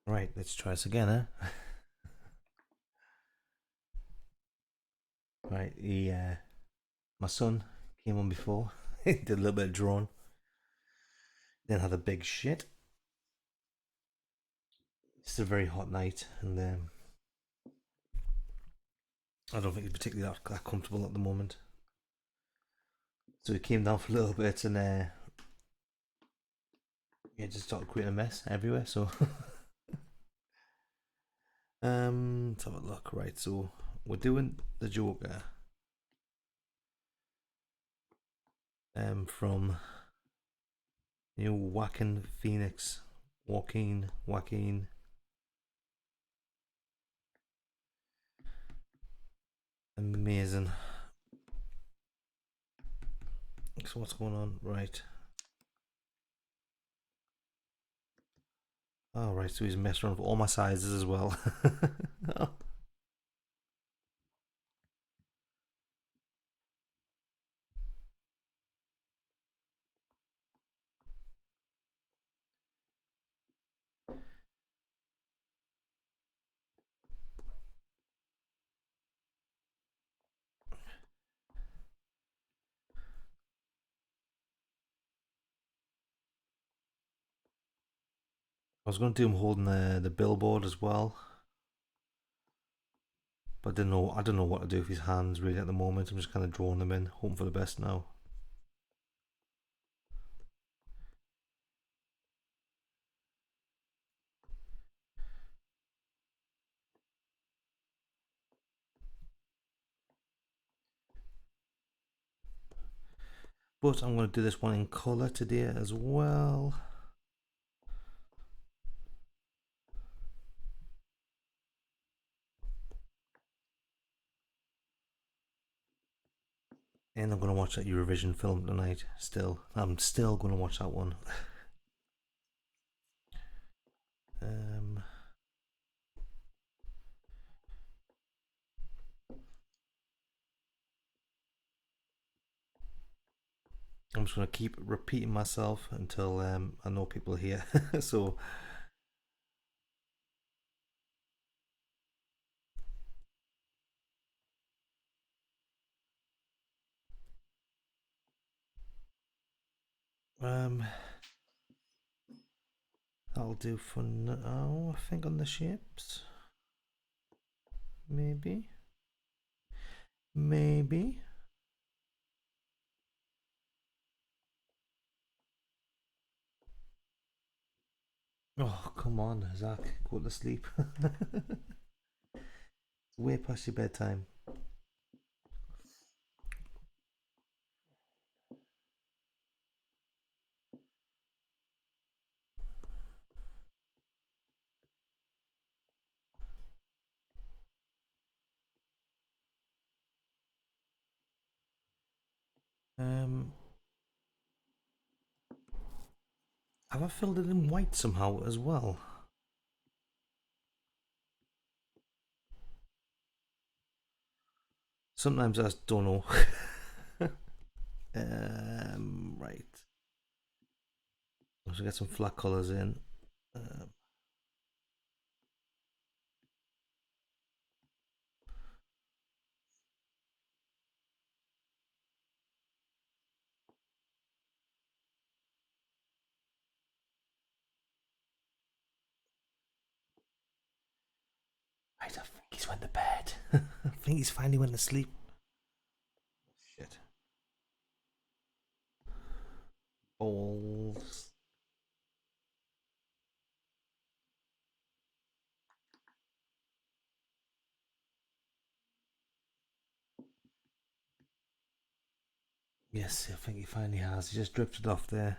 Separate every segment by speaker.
Speaker 1: Right, let's try this again, eh? Right, my son came on before. He did a little bit of drawing, then had a big shit. It's a very hot night, and I don't think he's particularly that comfortable at the moment. So he came down for a little bit, and yeah, just started creating a mess everywhere. So let's have a look. Right, so we're doing the Joker from Joaquin Phoenix, Joaquin. Amazing. So what's going on? Right. Oh, right, so he's messing around with all my sizes as well. I was going to do him holding the billboard as well, but I didn't know. I don't know what to do with his hands really at the moment. I'm just kind of drawing them in, hoping for the best now. But I'm going to do this one in color today as well. And I'm going to watch that Eurovision film tonight. I'm still going to watch that one. um, I'm just going to keep repeating myself until I know people here. So um, that'll do for now. I think on the shapes, maybe. Maybe. Oh, come on, Zach. Go to sleep. It's way past your bedtime. Um, have I filled it in white somehow as well? Sometimes I just don't know. Right. So get some flat colours in. Um, right, I think he's went to bed. I think he's finally went to sleep. Shit. Balls. Yes, I think he finally has. He just drifted off there.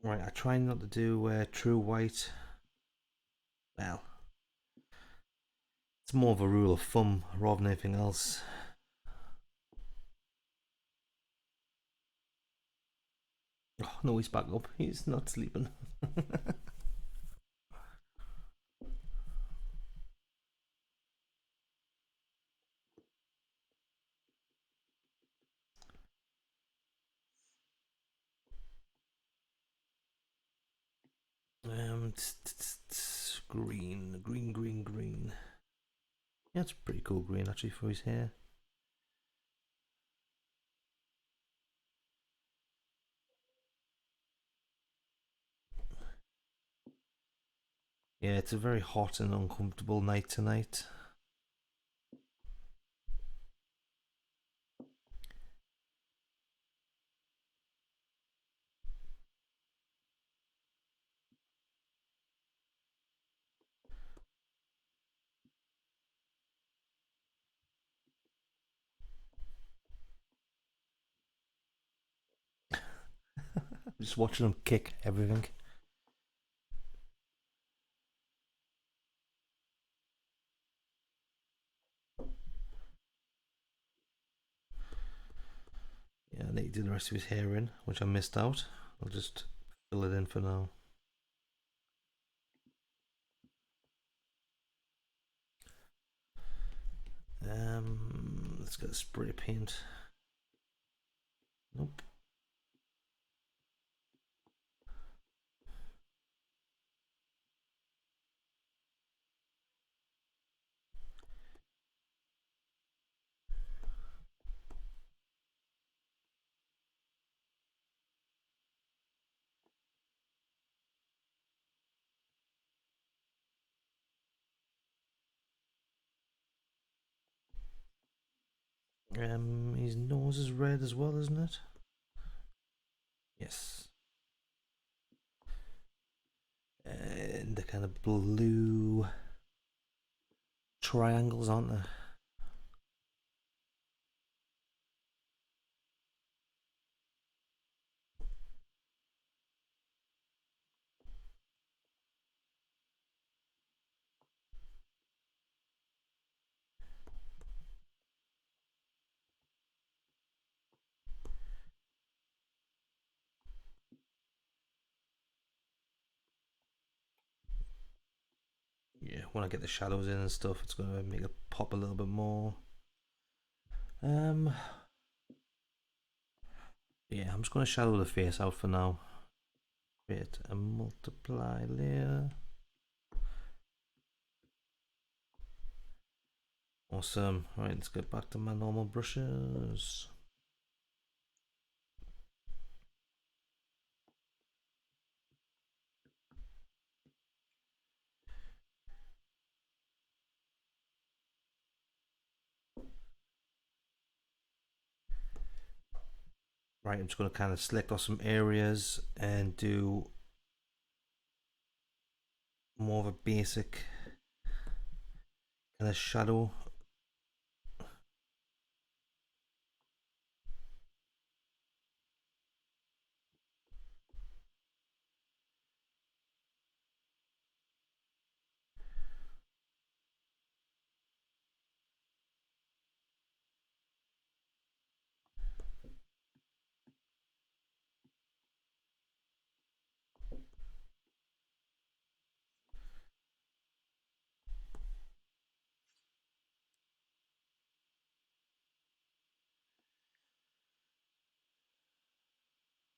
Speaker 1: Right, I try not to do true white. Well, it's more of a rule of thumb rather than anything else. Oh, no, he's back up. He's not sleeping. Green, green, green, green. Yeah, it's pretty cool green actually for his hair. Yeah, it's a very hot and uncomfortable night tonight. Just watching him kick everything. Yeah, I need to do the rest of his hair in, which I missed out. I'll just fill it in for now. Let's get a spray paint. Nope. His nose is red as well, isn't it? Yes. And the kind of blue triangles, aren't there? Yeah, when I get the shadows in and stuff, it's going to make it pop a little bit more. Yeah, I'm just going to shadow the face out for now. Create a multiply layer. Awesome. Right, let's get back to my normal brushes. Right, I'm just going to kind of select off some areas and do more of a basic kind of shadow.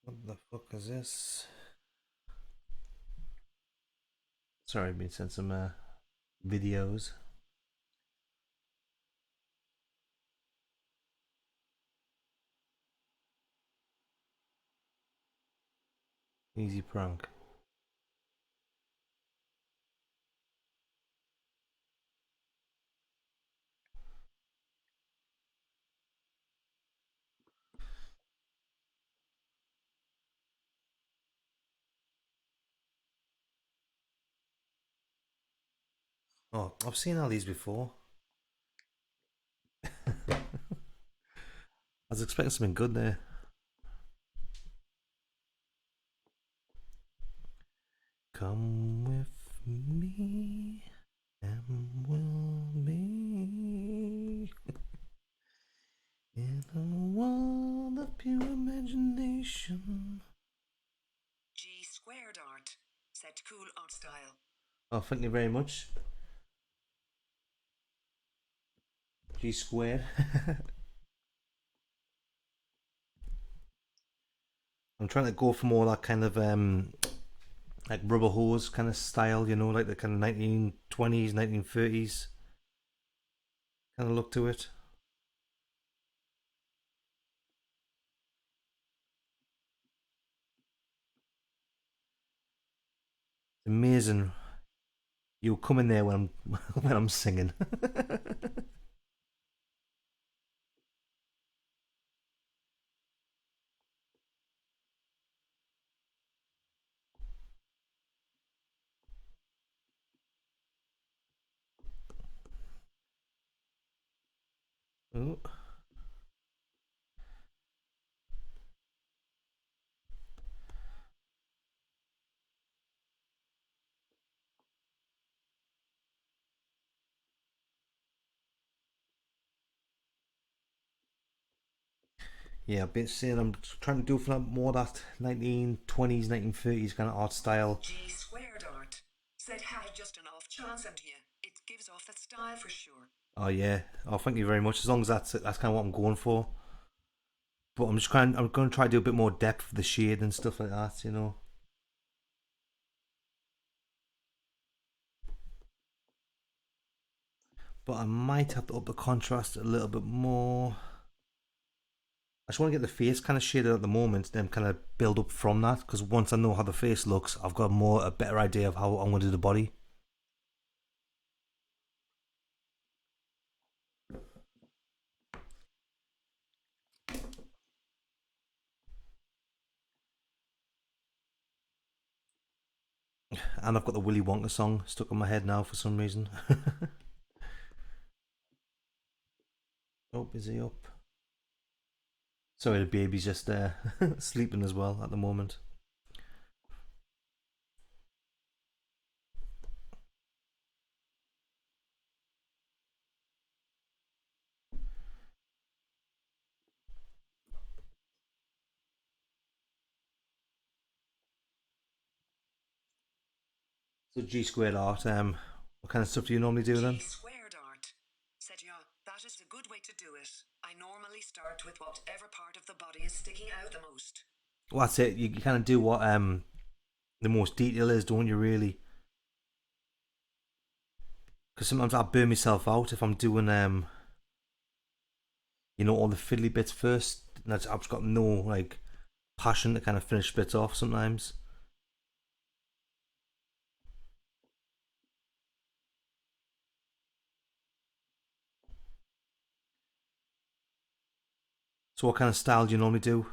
Speaker 1: What the fuck is this? Sorry, I've been sent some videos. Easy prank. Oh, I've seen all these before. I was expecting something good there. Come with me and we'll be in a world of pure imagination.
Speaker 2: G squared art, set to cool art style.
Speaker 1: Oh, thank you very much. G squared. I'm trying to go for more that kind of like rubber hose kind of style, you know, like the kind of 1920s, 1930s kind of look to it. It's amazing. You'll come in there when I'm when I'm singing. Ooh. Yeah, I've been saying I'm trying to do for more that 1920s, 1930s kind of art style.
Speaker 2: G squared art. Said had just an off chance into you. It gives off that style for sure.
Speaker 1: Oh yeah. Oh, thank you very much. As long as that's kind of what I'm going for. But I'm just trying. I'm going to try to do a bit more depth of the shade and stuff like that. You know. But I might have to up the contrast a little bit more. I just want to get the face kind of shaded at the moment, then kind of build up from that. Because once I know how the face looks, I've got a better idea of how I'm going to do the body. And I've got the Willy Wonka song stuck in my head now for some reason. Oh, is he up? Sorry, the baby's just sleeping as well at the moment. So G squared art. What kind of stuff do you normally do
Speaker 2: G
Speaker 1: then?
Speaker 2: squared art. Said yeah, that is a good way to do it. I normally start with whatever part of the body is sticking out the most.
Speaker 1: Well, that's it. You kind of do what the most detail is, don't you? Really, because sometimes I burn myself out if I'm doing all the fiddly bits first. And I've just got no like passion to kind of finish bits off sometimes. So what kind of style do you normally do?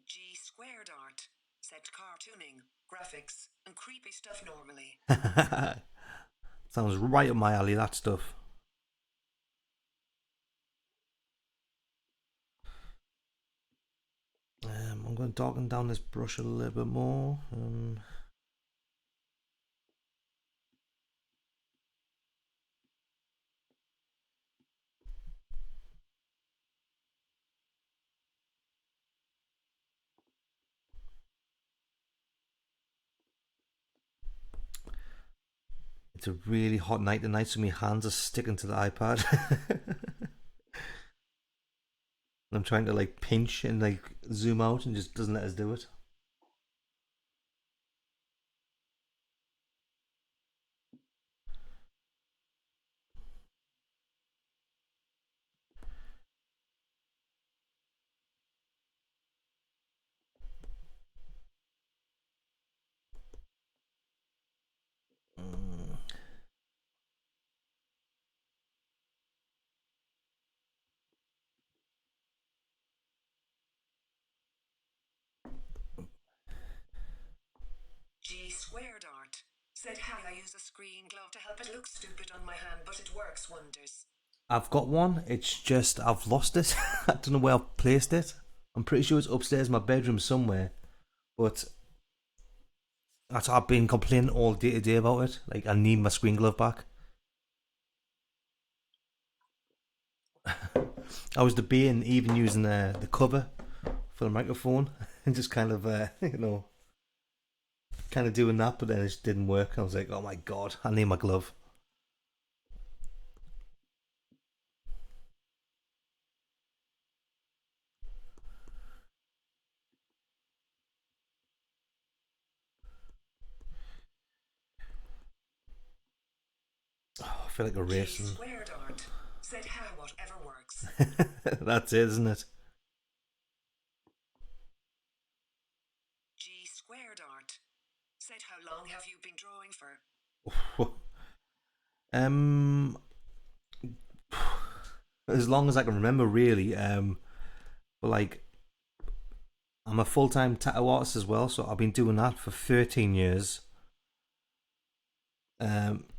Speaker 2: G squared art. Said cartooning, graphics, and creepy stuff normally.
Speaker 1: Sounds right up my alley. That stuff. I'm going to darken down this brush a little bit more. It's a really hot night tonight, so my hands are sticking to the iPad. I'm trying to like pinch and like zoom out and just doesn't let us do it. Mm.
Speaker 2: G squared art. Said how I use a screen glove to help it look stupid on my hand, but it works wonders.
Speaker 1: I've got one. It's just I've lost it. I don't know where I've placed it. I'm pretty sure it's upstairs in my bedroom somewhere. But I've been complaining all day today about it. Like I need my screen glove back. I was debating even using the cover for the microphone and just kind of kind of doing that, but then it just didn't work. I was like, oh my god, I need my glove. feel like a
Speaker 2: G
Speaker 1: racing.
Speaker 2: squared art said how whatever works.
Speaker 1: That's it, isn't it?
Speaker 2: G squared art said how long have you been drawing for?
Speaker 1: um, as long as I can remember, really. But like, I'm a full time tattoo artist as well, so I've been doing that for 13 years.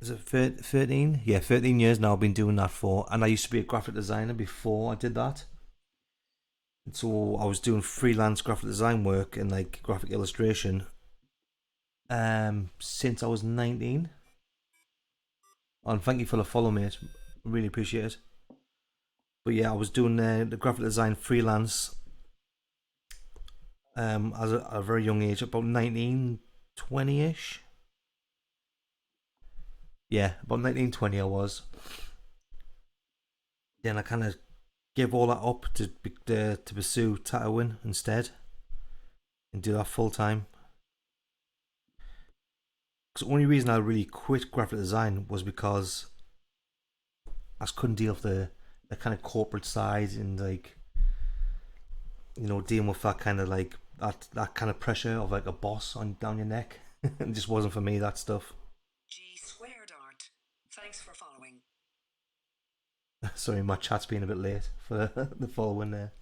Speaker 1: Is it 13? Yeah, 13 years now I've been doing that for. And I used to be a graphic designer before I did that. And so I was doing freelance graphic design work and like graphic illustration since I was 19. And thank you for the follow, mate. Really appreciate it. But yeah, I was doing the graphic design freelance as a very young age, about 19, 20 ish. Yeah, about 19, 20 I was. Then I kind of gave all that up to pursue tattooing instead and do that full time. Because the only reason I really quit graphic design was because I just couldn't deal with the kind of corporate side and like dealing with that kind of like that kind of pressure of like a boss on down your neck. It just wasn't for me, that stuff.
Speaker 2: G squared art. Thanks for following.
Speaker 1: Sorry, my chat's been a bit late for the following there.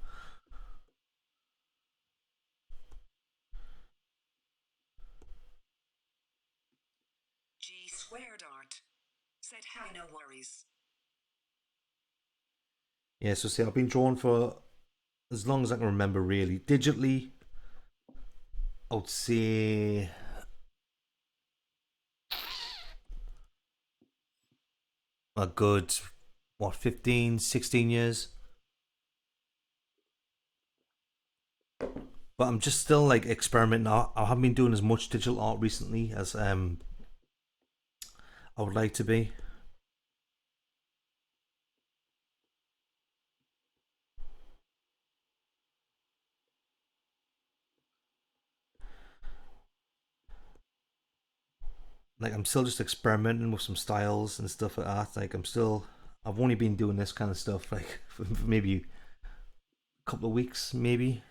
Speaker 2: G squared art said hi, no worries.
Speaker 1: Yeah, so see, I've been drawing for as long as I can remember, really. Digitally, I would say a good, 15, 16 years. But I'm just still like experimenting. I haven't been doing as much digital art recently as I would like to be. Like I'm still just experimenting with some styles and stuff like that. Like I've only been doing this kind of stuff like for maybe a couple of weeks, maybe.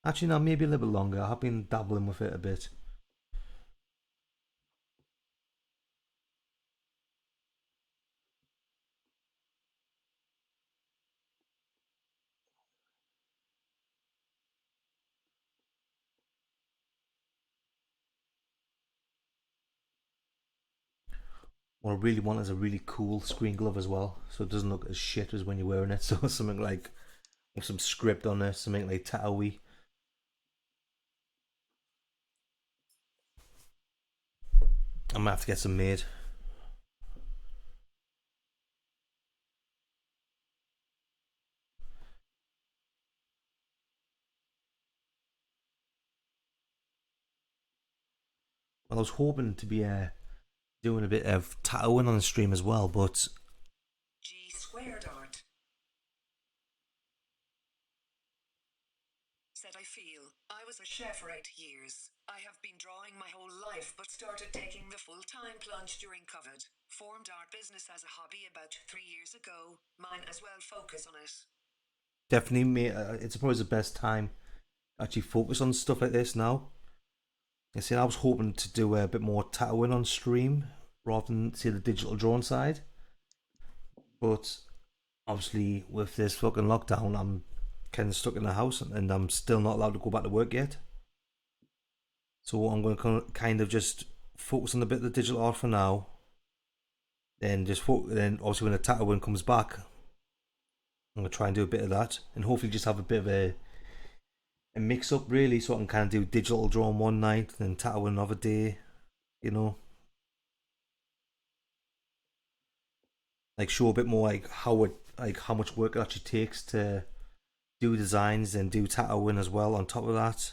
Speaker 1: Actually, no, maybe a little bit longer. I've been dabbling with it a bit. What I really want is a really cool screen glove as well, so it doesn't look as shit as when you're wearing it. So something like with some script on it, something like tattooey. I might have to get some made. Well, I was hoping to be doing a bit of tattooing on the stream as well, but
Speaker 2: G squared art said I feel I was a chef for 8 years. I have been drawing my whole life but started taking the full-time plunge during COVID. Formed art business as a hobby about 3 years ago. Mine as well, focus on it.
Speaker 1: definitely, mate, it's probably the best time to actually focus on stuff like this now. I said I was hoping to do a bit more tattooing on stream rather than say the digital drawing side, but obviously with this fucking lockdown, I'm kind of stuck in the house and I'm still not allowed to go back to work yet. So I'm going to kind of just focus on a bit of the digital art for now. Then then obviously when the tattooing comes back, I'm gonna try and do a bit of that, and hopefully just have a bit of a mix up really, so I can kind of do digital drawing one night, then tattooing another day. You know, like show a bit more like how much work it actually takes to do designs and do tattooing as well on top of that.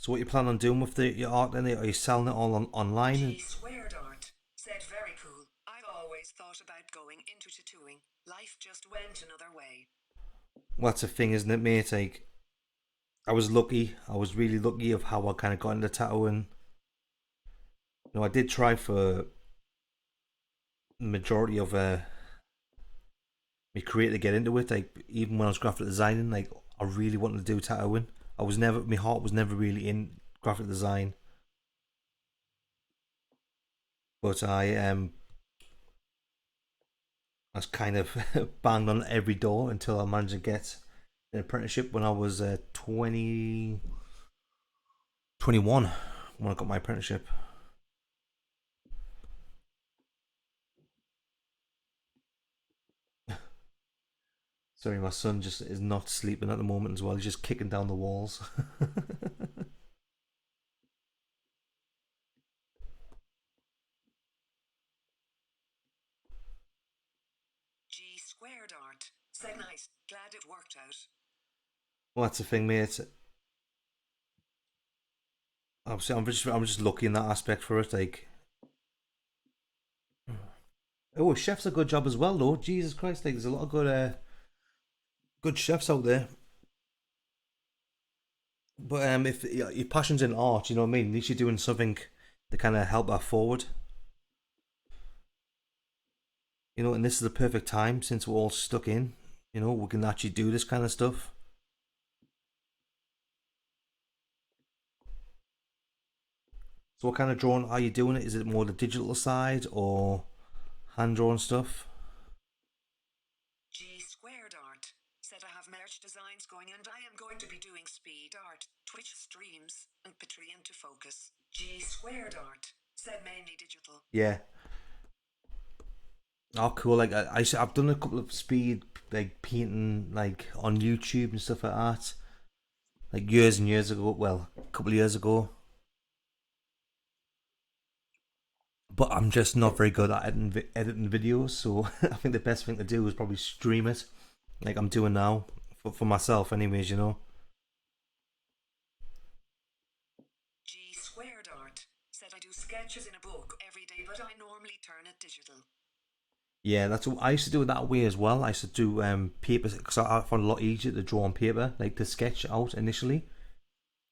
Speaker 1: So what you plan on doing with your art then? Are you selling it all online?
Speaker 2: G squared art said very cool. I've always thought about going into tattooing. Life just went another way.
Speaker 1: Well, that's the thing, isn't it, mate? Like, I was lucky. I was really lucky of how I kind of got into tattooing. You know, I did try for the majority of my career to get into it. Like, even when I was graphic designing, like, I really wanted to do tattooing. My heart was never really in graphic design. But I was kind of banged on every door until I managed to get an apprenticeship when I was 21 when I got my apprenticeship. Sorry, my son just is not sleeping at the moment as well. He's just kicking down the walls.
Speaker 2: G squared art said nice. Glad it worked out.
Speaker 1: Well, that's the thing, mate. Obviously, I'm just lucky in that aspect for it. Like, oh, a chef's a good job as well, though. Jesus Christ, like, there's a lot of good chefs out there. But if your passion's in art, you know what I mean. At least you're doing something to kind of help that forward. You know, and this is the perfect time since we're all stuck in. You know, we can actually do this kind of stuff. So, what kind of drawing are you doing? Is it more the digital side or hand drawn stuff?
Speaker 2: G squared art said I have merch designs going and I am going to be doing speed art, Twitch streams, and Patreon to focus. G squared art said mainly digital.
Speaker 1: Yeah. Oh, cool. Like I've done a couple of speed like painting like on YouTube and stuff like that. Like years and years ago. Well, a couple of years ago. But I'm just not very good at editing videos. So I think the best thing to do is probably stream it, like I'm doing now for myself, anyways. You know.
Speaker 2: G squared art said I do sketches in a book every day, but I normally turn it digital.
Speaker 1: Yeah, that's what I used to do it that way as well. I used to do paper because I found it a lot easier to draw on paper, like to sketch out initially.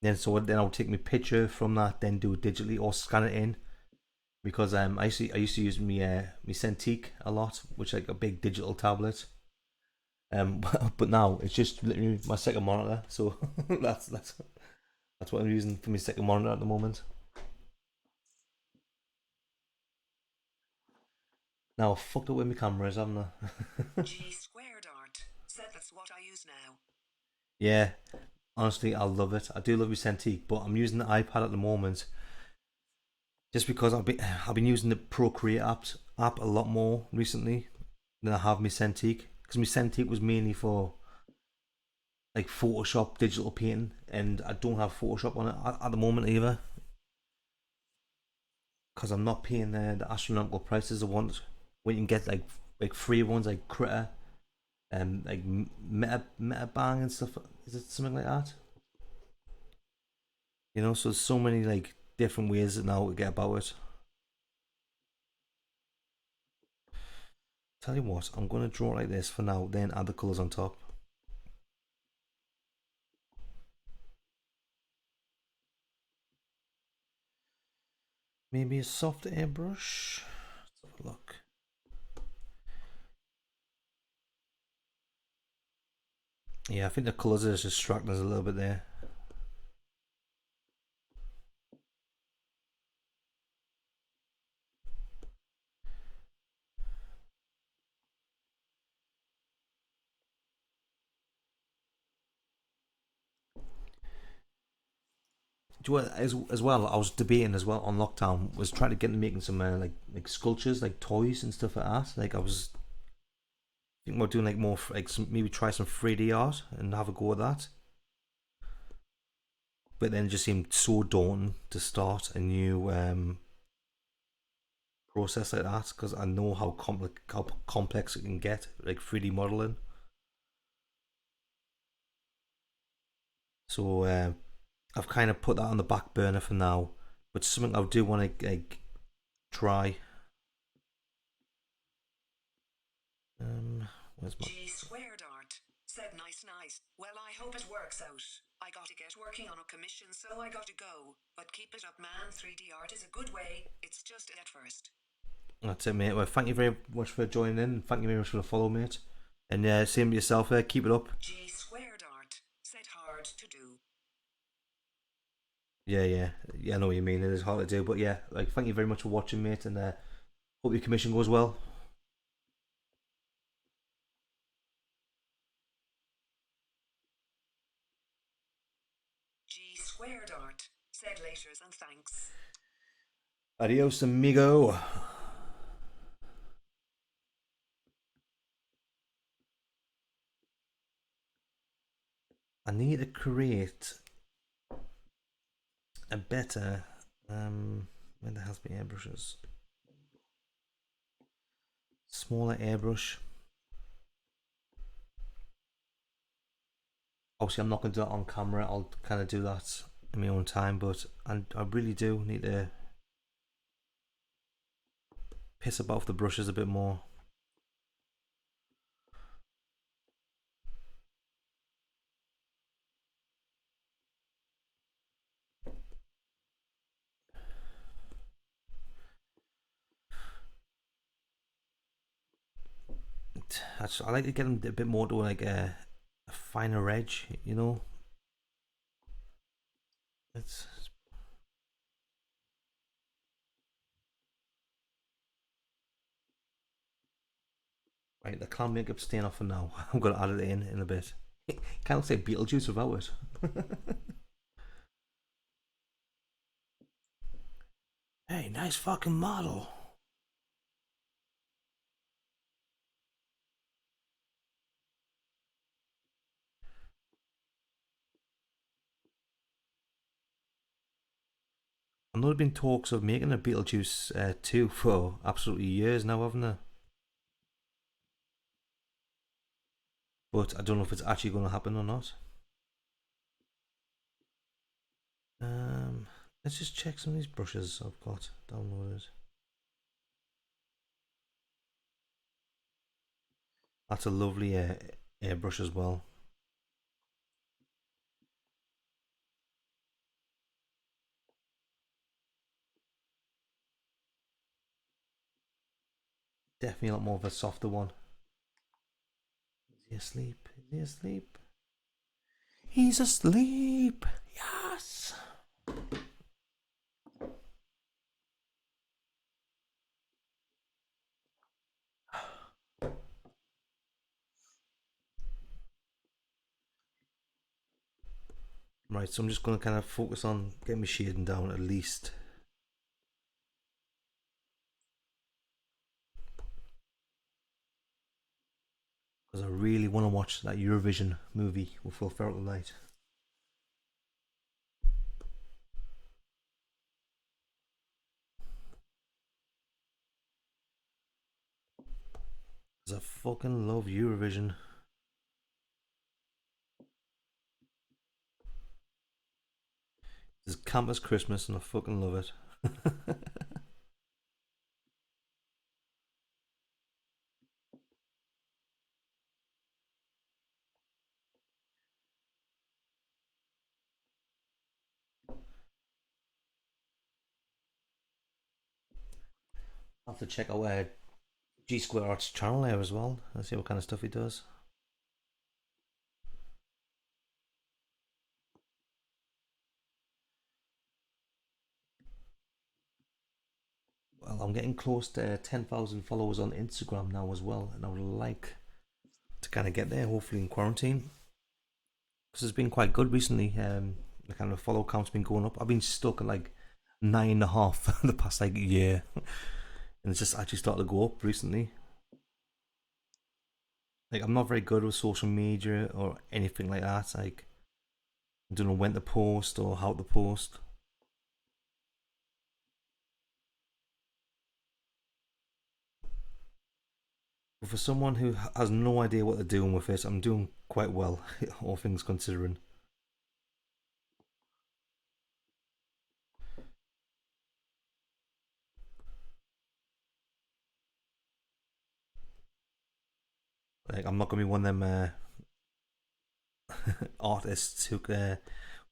Speaker 1: Then I'll take my picture from that, then do it digitally or scan it in. Because I used to use my Cintiq a lot, which is like a big digital tablet. But now it's just literally my second monitor. So that's what I'm using for my second monitor at the moment. Now I fucked up with my cameras, haven't I?
Speaker 2: G squared art said that's what I use now.
Speaker 1: Yeah, honestly, I love it. I do love my Cintiq, but I'm using the iPad at the moment just because I've been using the Procreate app a lot more recently than I have my Cintiq. Because my Cintiq was mainly for like Photoshop digital painting, and I don't have Photoshop on it at the moment either because I'm not paying the astronomical prices I want. When you can get like free ones like Critter and like Meta Bang and stuff. Is it something like that? You know, so there's so many like different ways now to get about it. Tell you what, I'm gonna draw it like this for now, then add the colours on top. Maybe a soft airbrush. Let's have a look. Yeah, I think the colours are just distracting us a little bit there. As well, I was debating as well on lockdown. Was trying to get into making some like sculptures, like toys and stuff like that. Like I was thinking about doing like more like maybe try some 3D art and have a go at that. But then it just seemed so daunting to start a new process like that because I know how complex it can get, like 3D modeling. So I've kind of put that on the back burner for now, but something I do want to try. Where's my?
Speaker 2: G squared art. Said nice, nice. Well, I hope it works out. I gotta get working on a commission, so I gotta go. But keep it up, man. 3D art is a good way. It's just at first.
Speaker 1: That's it, mate. Well, thank you very much for joining in. Thank you very much for the follow, mate. And same to yourself. Keep it up.
Speaker 2: G squared art. Said hard to do.
Speaker 1: Yeah. I know what you mean. It is hard to do, but yeah, like thank you very much for watching, mate, and hope your commission goes well.
Speaker 2: G squared art. Said laters and thanks.
Speaker 1: Adios, amigo. I need to create a better. Where the hell's my airbrushes? Smaller airbrush. Obviously, I'm not going to do that on camera. I'll kind of do that in my own time, but I really do need to piss about the brushes a bit more. I like to get them a bit more to like a finer edge, you know. It's right. The clown makeup staying off for now. I'm gonna add it in a bit. Kind of looks like Beetlejuice without it. Hey, nice fucking model. I know there've been talks of making a Beetlejuice 2 for absolutely years now, haven't there? But I don't know if it's actually going to happen or not. Um, let's just check some of these brushes I've got downloaded. That's a lovely airbrush as well. Definitely a lot more of a softer one. Is he asleep? Is he asleep? He's asleep! Yes! Right, so I'm just going to kind of focus on getting my shading down at least. Because I really want to watch that Eurovision movie with Will Ferrell tonight. Because I fucking love Eurovision. It's Campus Christmas and I fucking love it. I'll have to check out G Square Arts channel there as well. Let's see what kind of stuff he does. Well, I'm getting close to 10,000 followers on Instagram now as well, and I would like to kind of get there, hopefully in quarantine, because it's been quite good recently. The kind of follow count's been going up. I've been stuck at like 9.5 the past like year, and it's just actually started to go up recently. Like I'm not very good with social media or anything like that. Like I don't know when to post or how to post. But for someone who has no idea what they're doing with it, I'm doing quite well, all things considering. Like I'm not gonna be one of them artists who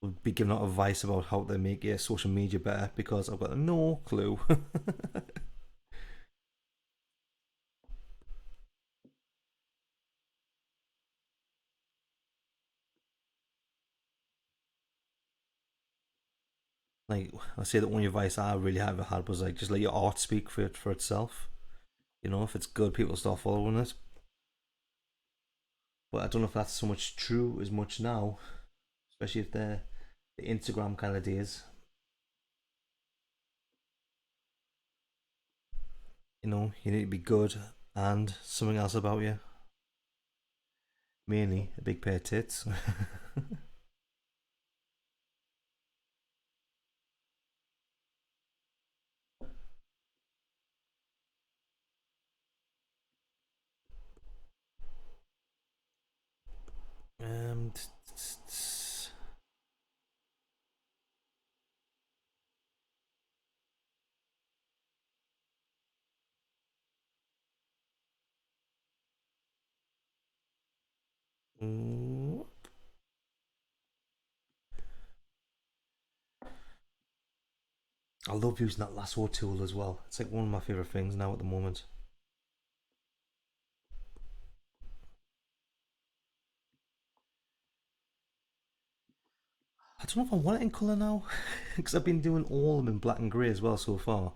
Speaker 1: will be giving out advice about how to make your social media better because I've got no clue. Like I say, the only advice I really ever had was like just let your art speak for itself. You know, if it's good, people start following it. But I don't know if that's so much true as much now, especially if they're the Instagram kind of days. You know, you need to be good and something else about you. Mainly a big pair of tits. um, I love using that lasso tool as well. It's like one of my favourite things now at the moment. I don't know if I want it in colour now, because I've been doing all of them in black and grey as well so far.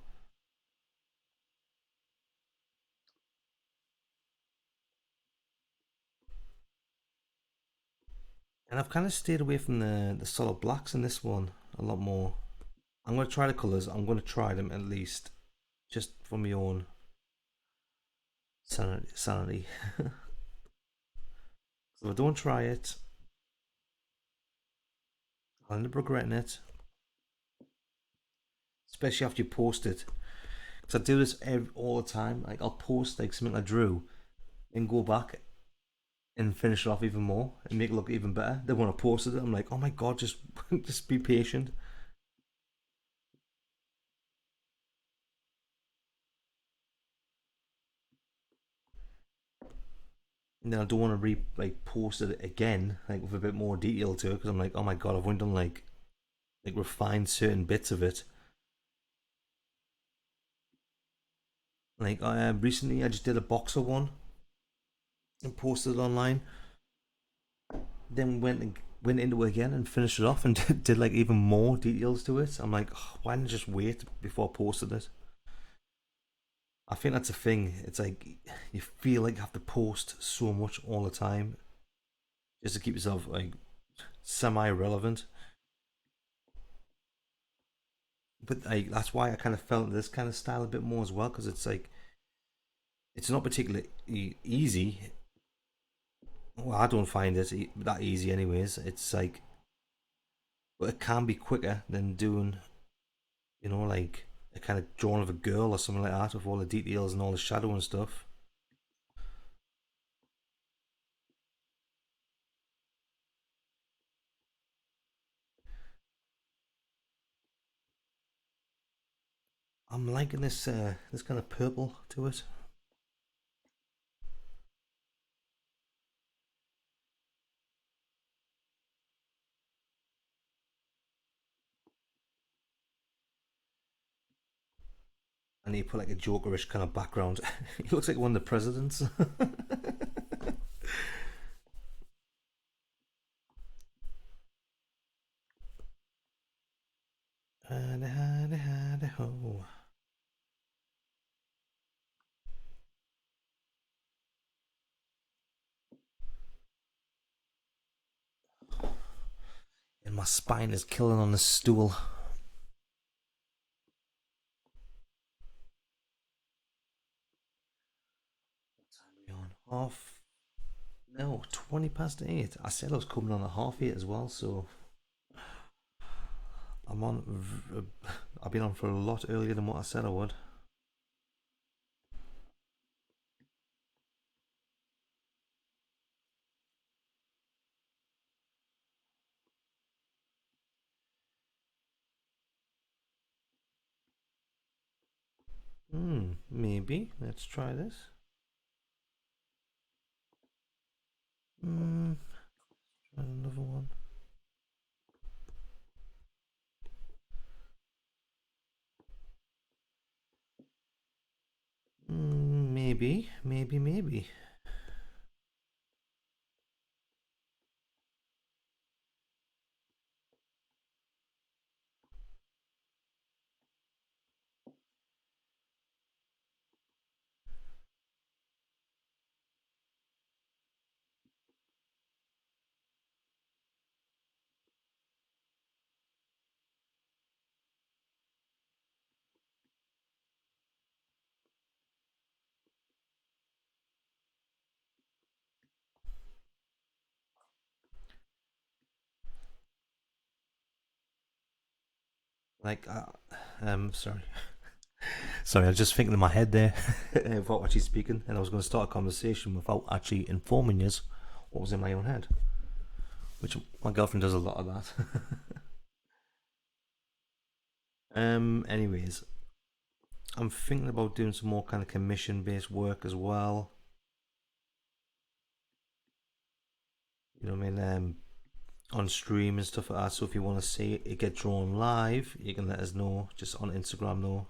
Speaker 1: And I've kind of stayed away from the solid blacks in this one a lot more. I'm going to try the colours. I'm going to try them at least, just for my own sanity. So if I don't try it, I'll end up regretting it, especially after you post it. Because I do this all the time. Like I'll post like something I drew and go back and finish it off even more and make it look even better. Then when I posted it, I'm like, oh my god, just just be patient. And then I don't want to like post it again like with a bit more detail to it because I'm like, oh my god, I've only done like refined certain bits of it. Like recently, I just did a boxer one and posted it online. Then went into it again and finished it off and did like even more details to it. I'm like, oh, why didn't I just wait before I posted it? I think that's a thing. It's like you feel like you have to post so much all the time just to keep yourself like semi-relevant. But like that's why I kind of felt this kind of style a bit more as well because it's like it's not particularly easy. Well, I don't find it that easy, anyways. It's like, but it can be quicker than doing, like a kind of drawing of a girl or something like that with all the details and all the shadow and stuff. I'm liking this kind of purple to it. And he put like a jokerish kind of background. He looks like one of the presidents. And my spine is killing on the stool. On half. No, 20 past 8. I said I was coming on at half 8 as well, so I'm on. I've been on for a lot earlier than what I said I would. Maybe. Let's try this. Hmm, try another one. Maybe. Like, sorry. Sorry, I was just thinking in my head there without actually speaking, and I was going to start a conversation without actually informing you what was in my own head, which my girlfriend does a lot of that. Anyways, I'm thinking about doing some more kind of commission-based work as well. You know what I mean? On stream and stuff like that. So if you want to see it get drawn live, you can let us know just on Instagram though.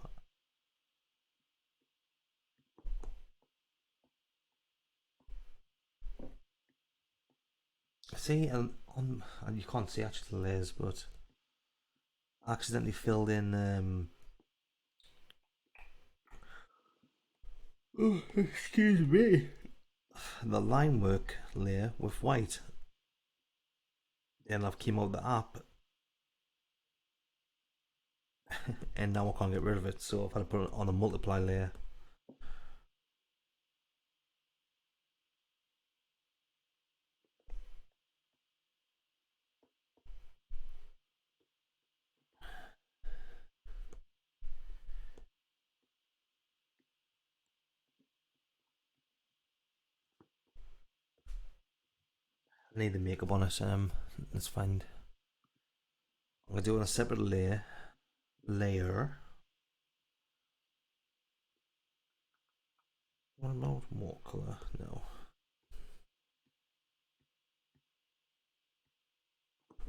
Speaker 1: See, and you can't see actually the layers, but I accidentally filled in excuse me, the line work layer with white. Then I've came out the app, and now I can't get rid of it. So I've had to put it on a multiply layer. I need the makeup on it. Let's find. I'm gonna do it on a separate layer. Layer. What about watercolor? No.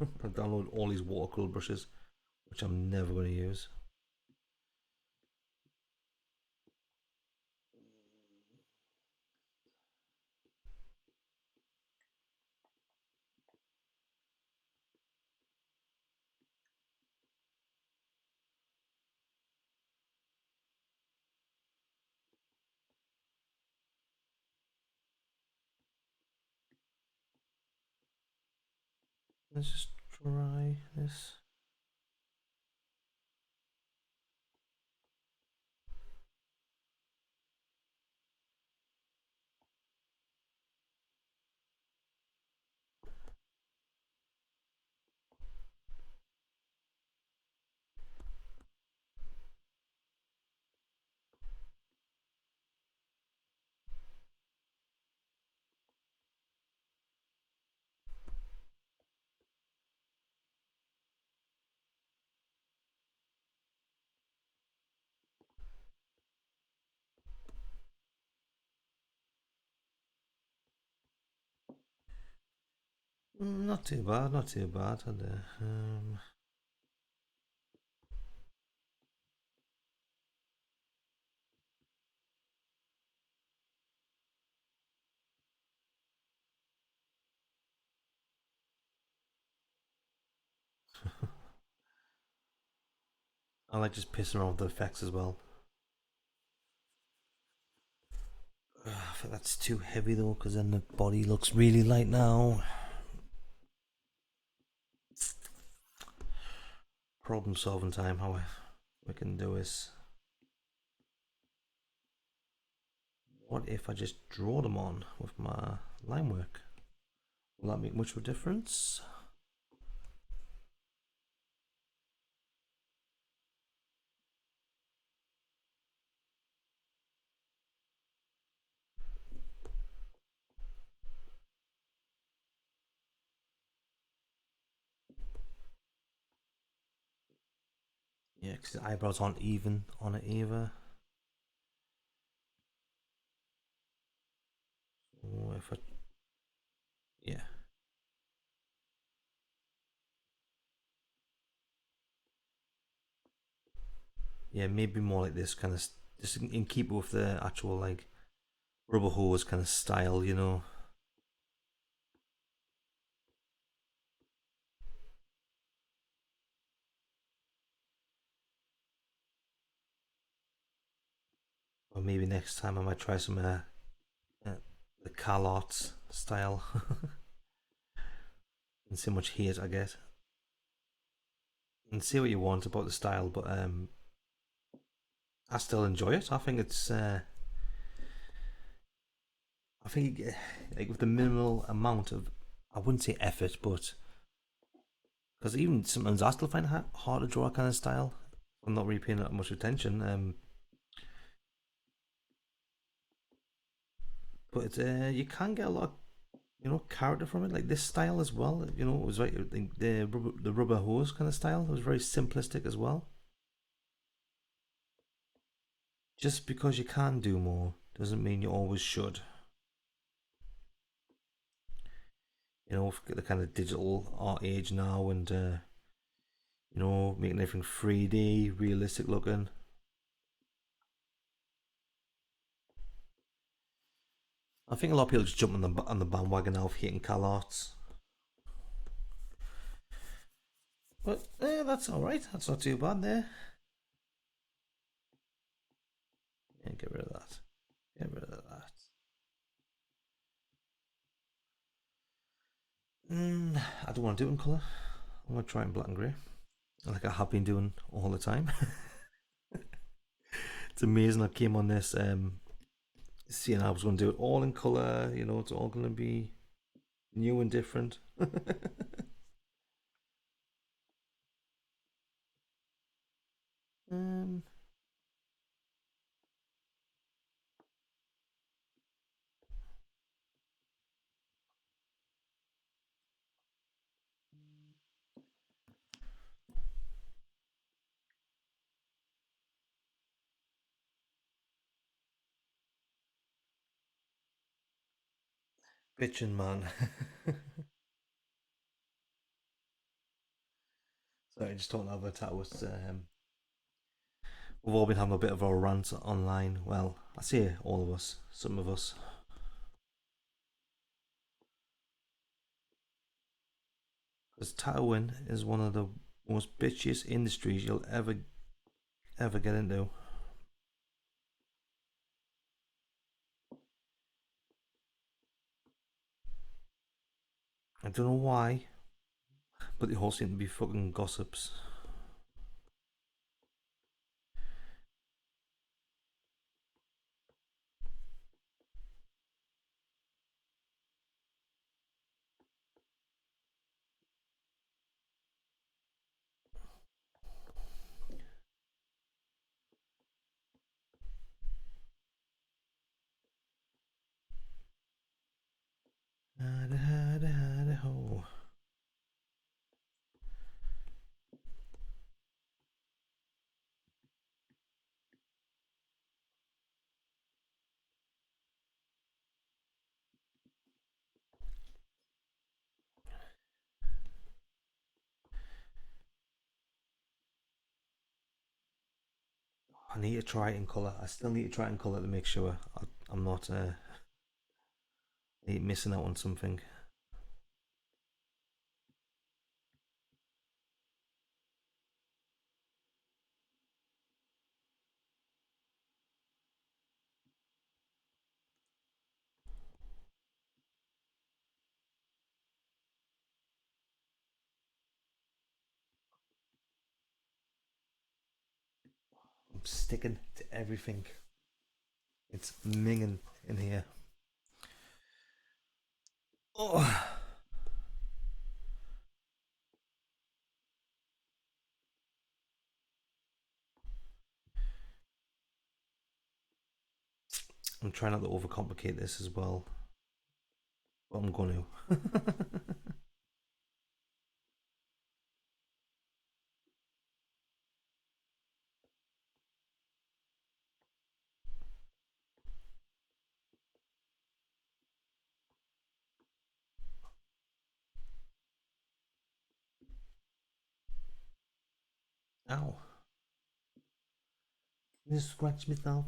Speaker 1: I download all these watercolor brushes, which I'm never going to use. Let's just try this. Not too bad, not too bad. I like just pissing around with the effects as well. I think that's too heavy though, because then the body looks really light now. Problem solving time. How we can do is, what if I just draw them on with my line work? Will that make much of a difference? Yeah, because the eyebrows aren't even on it either. So if I, Yeah, maybe more like this kind of, just in keep with the actual like rubber hose kind of style, you know. Or maybe next time I might try some uh, the Cal Arts style and see how much hate I get and see what you want about the style. But I still enjoy it. I think it's I think like with the minimal amount of, I wouldn't say effort, but because even sometimes I still find it hard to draw a kind of style. I'm not really paying that much attention. But you can get a lot of, character from it, like this style as well. You know, it was like the rubber hose kind of style. It was very simplistic as well. Just because you can do more doesn't mean you always should. You know, the kind of digital art age now, and making everything 3D, realistic looking. I think a lot of people just jump on the bandwagon now of hating Cal Arts, but that's all right. That's not too bad there. Yeah, get rid of that. Get rid of that. I don't want to do it in colour. I'm gonna try in black and grey, like I have been doing all the time. It's amazing. I came on this seeing I was going to do it all in colour. You know, it's all going to be new and different. um, Bitchin' man. Sorry, I just don't know about that. Was we've all been having a bit of a rant online. Well, I say all of us, some of us, because tattooing is one of the most bitchiest industries you'll ever get into. I don't know why, but they all seem to be fucking gossips. I need to try it in colour. I still need to try it in colour to make sure I'm not missing out on something. I'm sticking to everything. It's minging in here. Oh, I'm trying not to overcomplicate this as well, but I'm going to. Ow. Just scratch myself.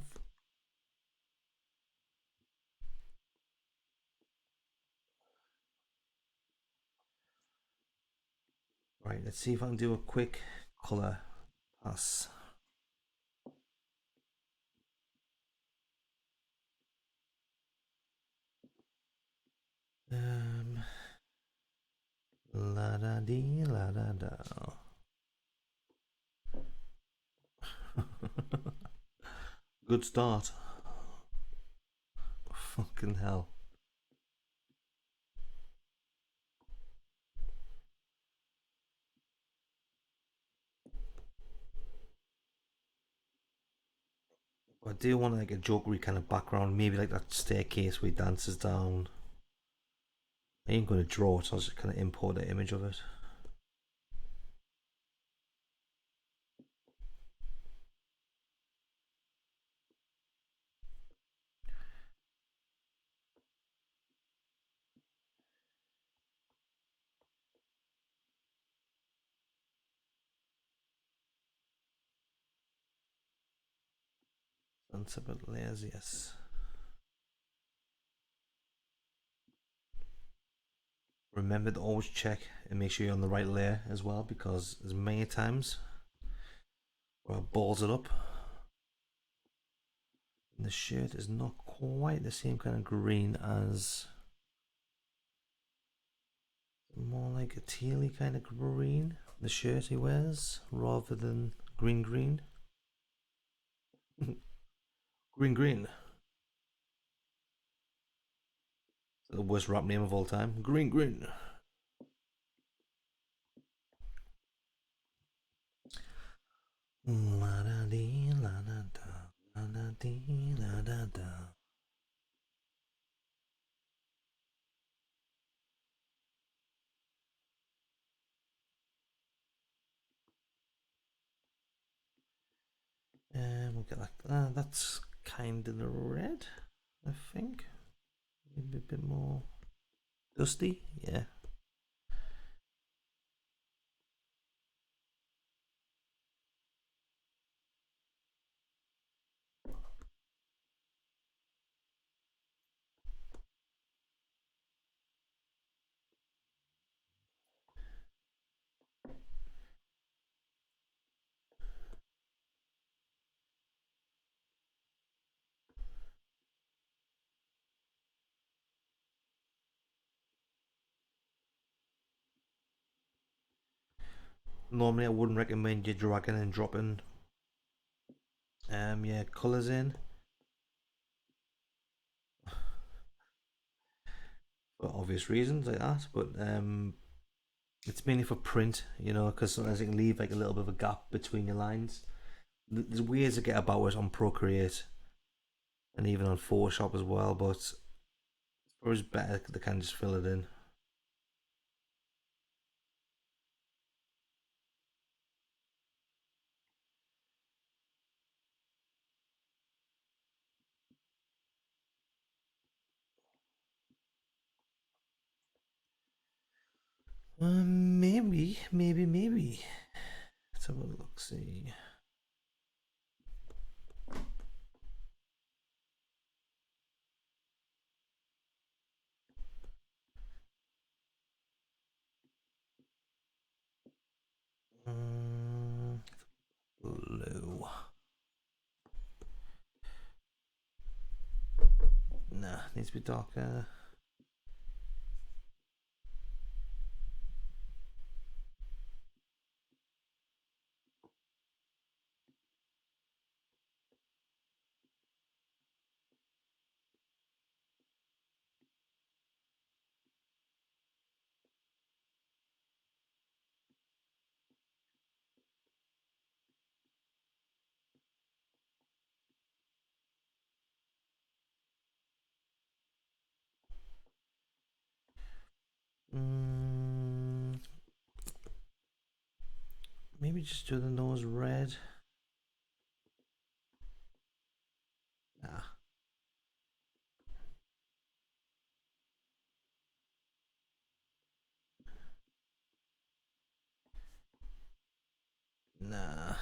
Speaker 1: Right, let's see if I can do a quick colour pass. La da dee la da da. Good start. Fucking hell. I do want like a jokery kind of background, maybe like that staircase where he dances down. I ain't going to draw it, so I'll just kind of import the image of it. That's a bit lazy, yes. Remember to always check and make sure you're on the right layer as well, because there's many times where I balls it up and the shirt is not quite the same kind of green as, more like a tealy kind of green, the shirt he wears, rather than green. Green. The worst rap name of all time. Green. La da dee la da da. La da dee la da da. And we'll get that. That's kind of the red, I think. Maybe a bit more dusty. Yeah. Normally, I wouldn't recommend you dragging and dropping yeah, colours in for obvious reasons like that. But it's mainly for print, you know, because sometimes it can leave like a little bit of a gap between your lines. There's ways to get about it on Procreate and even on Photoshop as well, but it's always better they can just fill it in. Maybe. Let's have a look. See. Blue. Nah, needs to be darker. Mm, maybe just do the nose red. Nah. Nah.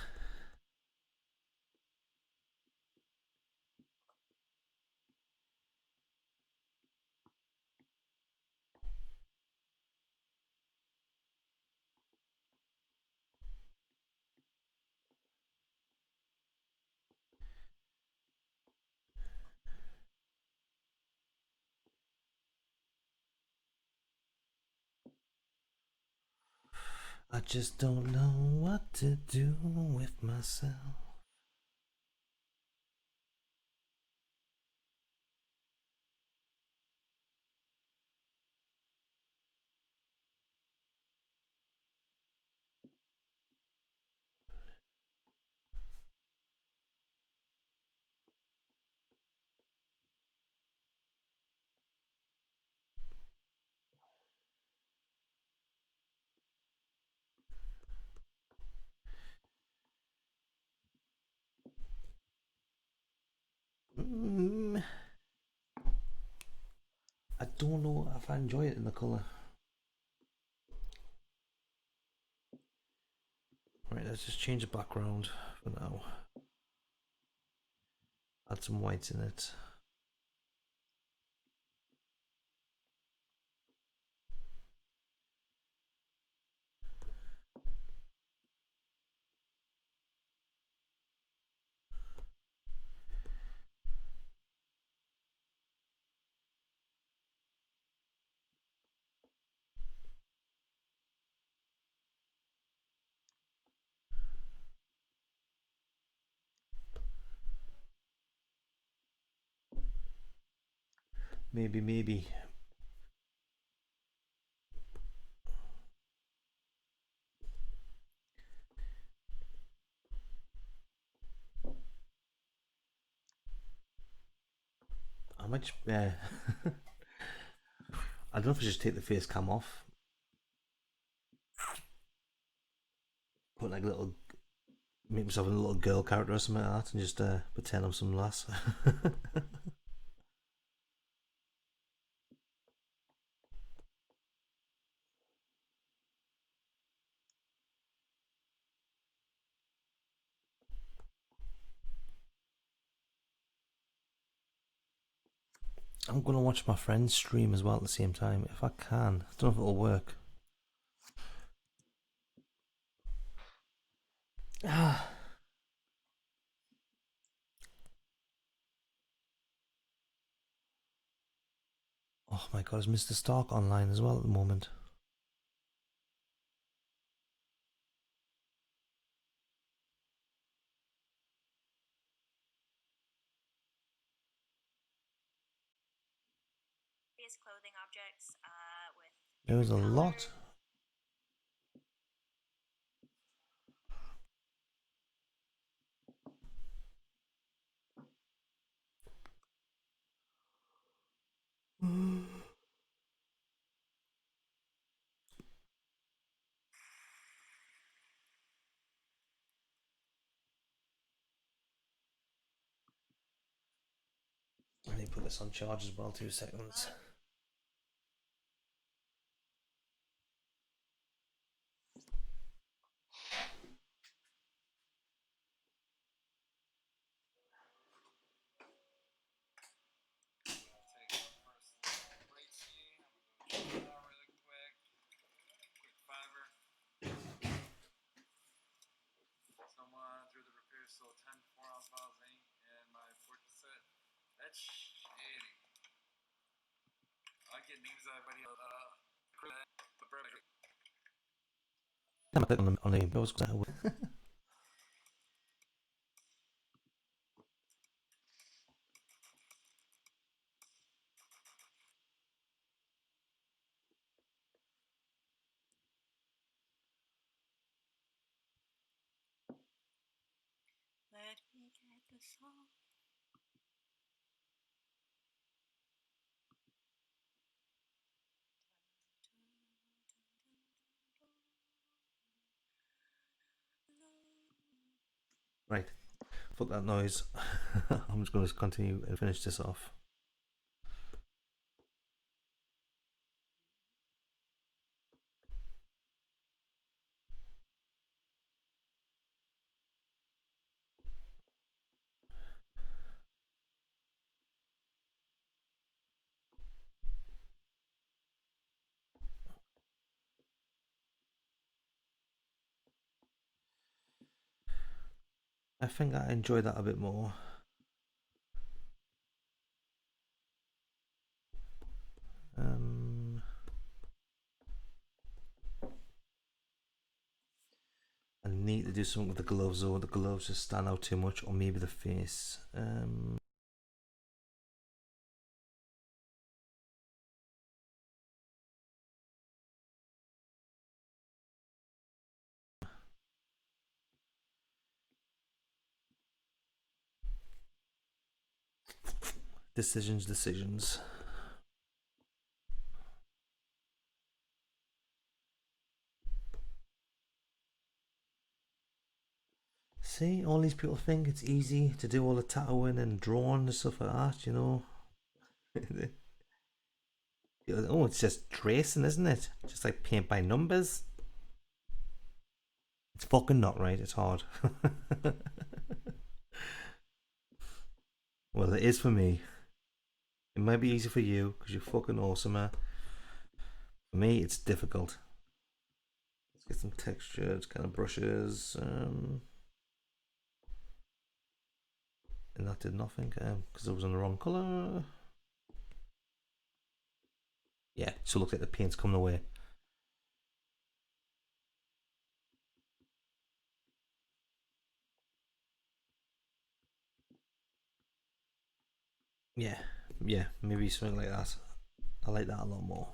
Speaker 1: I just don't know what to do with myself. Mm, I don't know if I enjoy it in the colour. Right, let's just change the background for now. Add some whites in it. Maybe. How much? I don't know if I should take the face cam off. Put like a little, make myself a little girl character or something like that, and just pretend I'm some lass. I'm gonna watch my friends stream as well at the same time if I can. I don't know if it'll work. Oh my god, is Mr. Stark online as well at the moment?
Speaker 3: Clothing objects with
Speaker 1: There was a lot. I need to put this on charge as well. 2 seconds.
Speaker 4: Someone through the repair sold 10 4-ounce bottles of ink and my portrait set. That's shitty. I get names of everybody. The bird.
Speaker 1: I'm click on the bills because
Speaker 3: Let me get the song.
Speaker 1: Right, fuck that noise. I'm just going to continue and finish this off. I think I enjoy that a bit more. Um, do something with the gloves, or the gloves just stand out too much, or maybe the face. Decisions. See, all these people think it's easy to do all the tattooing and drawing and stuff like that, you know. Oh, it's just tracing, isn't it? Just like paint by numbers. It's fucking not, right? It's hard. Well, it is for me. It might be easy for you because you're fucking awesomer. For me, it's difficult. Let's get some textured kind of brushes. And that did nothing because it was in the wrong colour. Yeah, so it looks like the paint's coming away. Yeah, yeah, maybe something like that. I like that a lot more.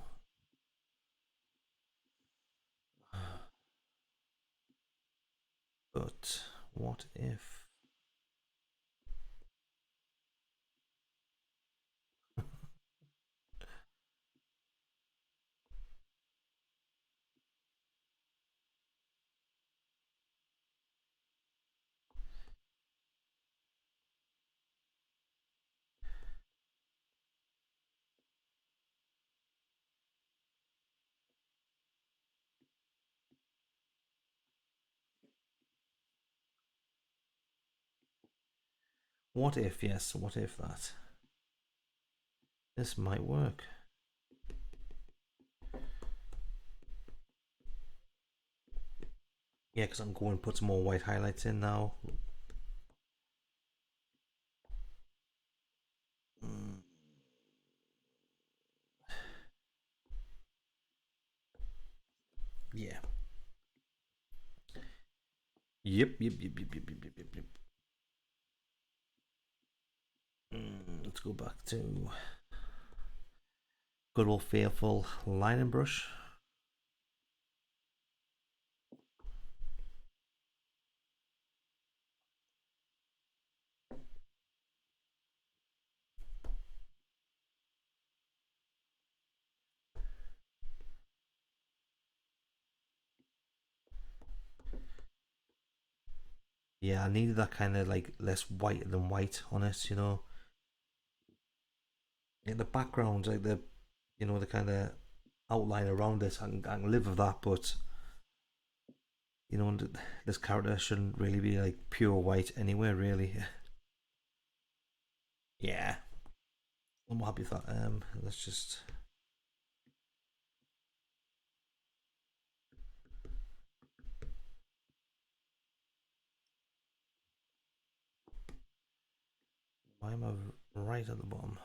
Speaker 1: But what if? What if? Yes, what if that? This might work. Yeah, because I'm going to put some more white highlights in now. Yeah. Yep. Let's go back to good old faithful lining brush. Yeah, I needed that kind of like less white than white on it, you know. In the background, like the kind of outline around it, I can live with that, but this character shouldn't really be like pure white anyway, really. Yeah, I'm happy with that. Let's just. Why am I right at the bottom?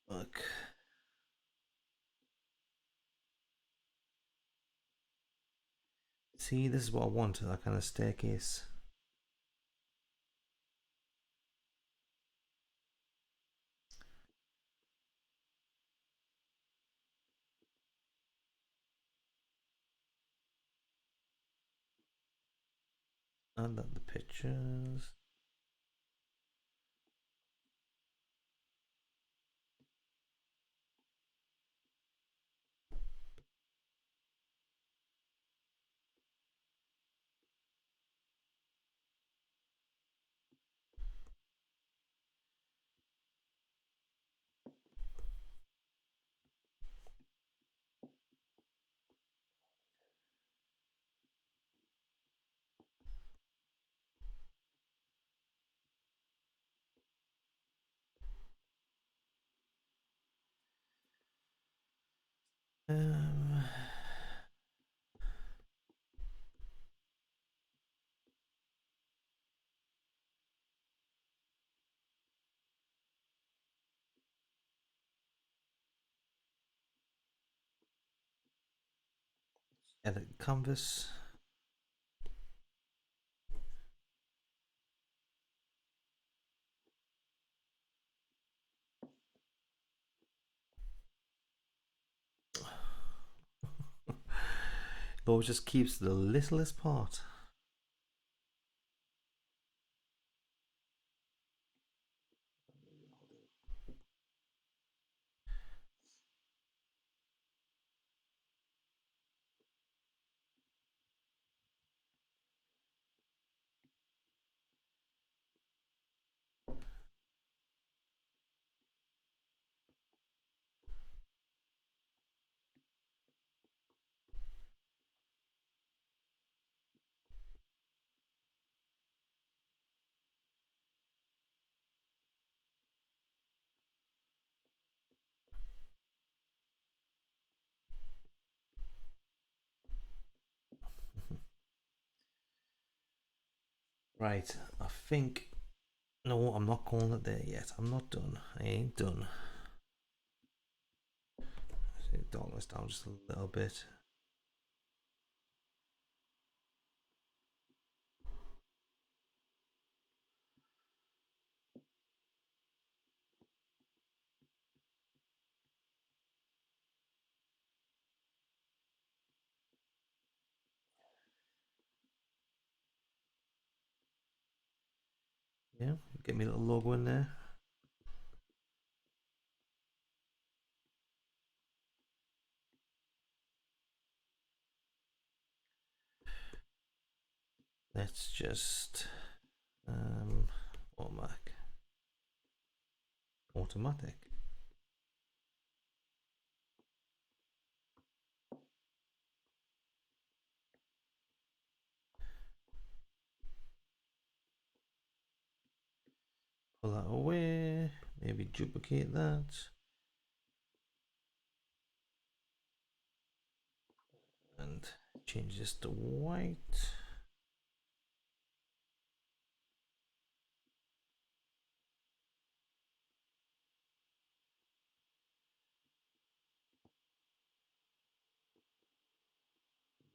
Speaker 1: Look. See, this is what I want, that kind of staircase. And the pictures. Um, edit canvas. It always just keeps the littlest part. Right, I think. No, I'm not calling it there yet. I'm not done. I ain't done. Darkness down just a little bit. Yeah, get me a little logo in there. Let's just automatic. Automatic. Pull that away. Maybe duplicate that. And change this to white.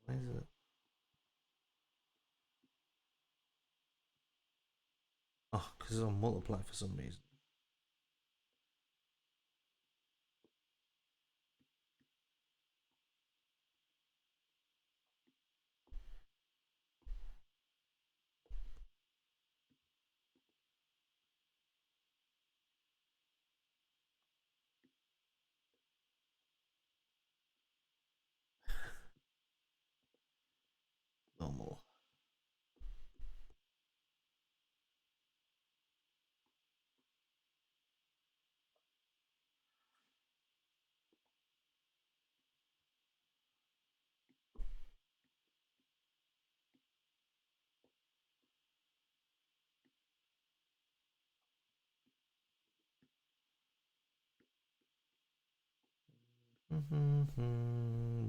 Speaker 1: Why is it? Oh, because it's on multiply for some reason. Normal.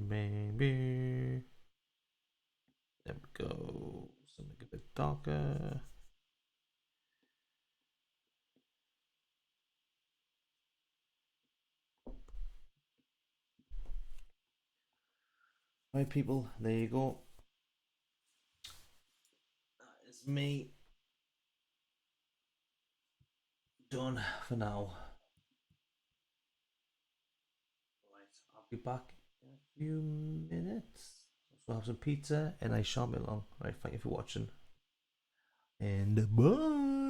Speaker 1: Maybe. There we go. Something a bit darker. Right, people, there you go. That is me done for now. Right, I'll be back in a few minutes. So have some pizza and I shall be long. Right, thank you for watching. And bye.